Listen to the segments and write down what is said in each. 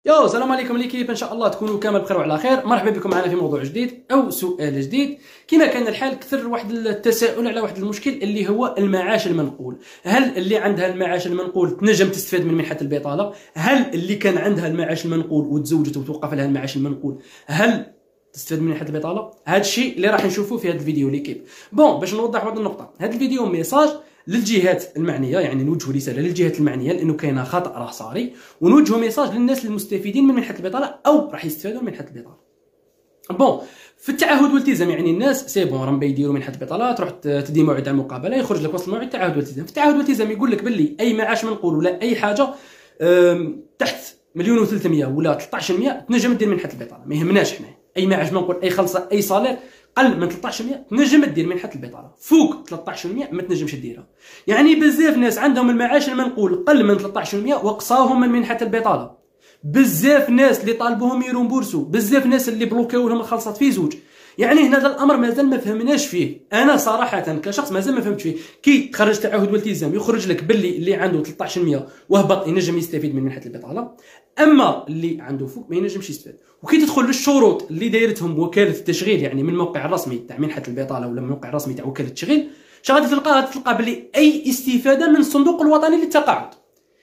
يو السلام عليكم ليكيب، ان شاء الله تكونوا كامل بخير وعلى خير. مرحبا بكم معنا في موضوع جديد او سؤال جديد. كما كان الحال كثر واحد التساؤل على واحد المشكل اللي هو المعاش المنقول. هل اللي عندها المعاش المنقول تنجم تستفاد من منحة البطالة؟ هل اللي كان عندها المعاش المنقول وتزوجت وتوقف لها المعاش المنقول هل تستفاد من منحة البطالة؟ هذا الشيء اللي راح نشوفه في هذا الفيديو ليكيب. باش نوضح واحد النقطة، هذا الفيديو ميساج للجهات المعنيه، يعني نوجه رساله للجهات المعنيه لانه كاين خطا راه صاري، ونوجه ميساج للناس المستفيدين من منحه البطاله او راح يستفادوا من منحه البطاله. في التعهد والالتزام، يعني الناس سي بون راهم يديروا منحه البطاله، تروح تدي موعد على المقابله يخرج لك وسط موعد التعهد والالتزام. في التعهد والالتزام يقول لك باللي اي معاش منقول ولا اي حاجه تحت 1,300,000 ولا 1300 تنجم دير منحه البطاله، ما يهمناش حنا اي معاش منقول، اي خلصه، اي صالير قل من 1300 تنجم دير منحه البطاله، فوق 1300 ما تنجمش ديرها. يعني بزاف ناس عندهم المعاش المنقول قل من 1300 وقصاهم من منحه البطاله. بزاف ناس اللي طالبوهم يرومبورسو، بزاف ناس اللي بلوكاو لهم الخلصات في زوج. يعني هنا هذا الامر مازال ما فهمناش فيه، انا صراحه كشخص مازال ما فهمت فيه. كي تخرج تعهد والتزام يخرج لك باللي اللي عنده 1300 وهبط ينجم يستفيد من منحه البطاله، اما اللي عنده فوق ما ينجمش يستفاد. وكي تدخل للشروط اللي دايرتهم وكاله التشغيل، يعني من الموقع الرسمي تاع منحه البطاله ولا من الموقع الرسمي تاع وكاله التشغيل، غادي تلقى باللي اي استفاده من الصندوق الوطني للتقاعد.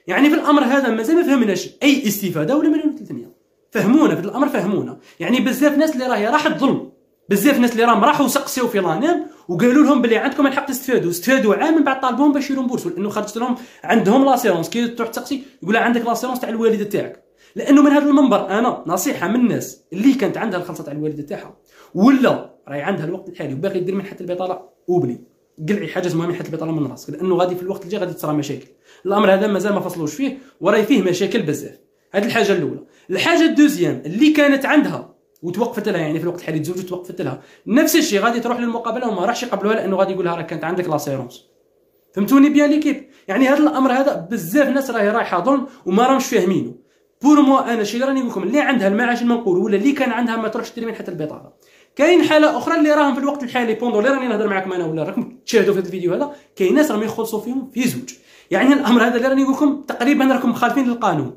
يعني في الامر هذا مازال ما فهمناش اي استفاده ولا 1,300,000. فهمونا في الامر، فهمونا. يعني بزاف ناس اللي راهي راح تظلم، بزاف ناس اللي راهم راحوا سقسيو في لانام وقالوا لهم بلي عندكم الحق تستفادوا، استفادوا عام من بعد طالبوهم باش يرومبورسوا، لانه خرجت لهم عندهم لاسيرونس. كي تروح تسقسي يقول عندك لاسيرونس تاع الوالده تاعك. لانه من هذا المنبر انا نصيحه من الناس اللي كانت عندها الخلصه تاع الوالده تاعها ولا راهي عندها الوقت الحالي وباغي دير منحه البطاله، اوبلي قلعي حاجه اسمها منحه البطاله من راسك، لانه غادي في الوقت الجاي غادي تصرى مشاكل. الامر هذا مازال ما فصلوش فيه وراي فيه مشاكل بزاف. هذه الحاجه الاولى. الحاجه الدوزيام اللي كانت عندها وتوقفت لها، يعني في الوقت الحالي تزوجت توقفت لها، نفس الشيء غادي تروح للمقابله وما راحش يقبلوها، لانه غادي يقول لها راه كانت عندك لاسيرونس. فهمتوني بيان ليكيب؟ يعني هذا الامر هذا بزاف ناس راهي رايحه ظلم وما راهمش فاهمينه. بور موا انا الشيء اللي راني نقول لكم اللي عندها المعاش المنقول ولا اللي كان عندها ما تروحش دير منحه البطاله. كاين حاله اخرى اللي راهم في الوقت الحالي بوندو اللي راني نهضر معكم انا ولا راكم تشاهدوا في هذا الفيديو هذا، كاين ناس راهم يخلصوا فيهم في زوج. يعني الامر هذا اللي راني نقول لكم تقريبا راكم مخالفين للقانون،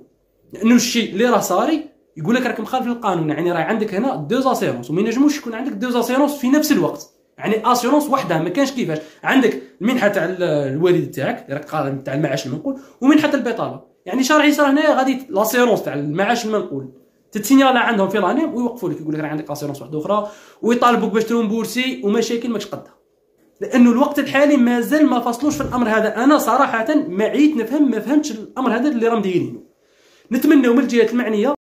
لانه الشيء اللي راه صاري يقول لك راك مخالف للقانون. يعني راه عندك هنا دو اسيرونس وما ينجموش يكون عندك دو اسيرونس في نفس الوقت. يعني اسيرونس وحده ما كانش كيفاش، عندك المنحه تاع الوالد تاعك راك تاع المعاش المنقول ومنحه البطاله. يعني شرح يصير هنايا غادي لاسيرونس تاع المعاش المنقول تتسينيالا عندهم في لانيم ويوقفوا لك، يقول لك راه عندك اسيرونس واحده اخرى ويطالبوك باش ترومبورسي ومشاكل ماكش قدها. لانه الوقت الحالي مازال ما فصلوش في الامر هذا. انا صراحه ما عيت نفهم، ما فهمتش الامر هذا اللي راهم دايرينه. نتمنوا من الجهات المعنيه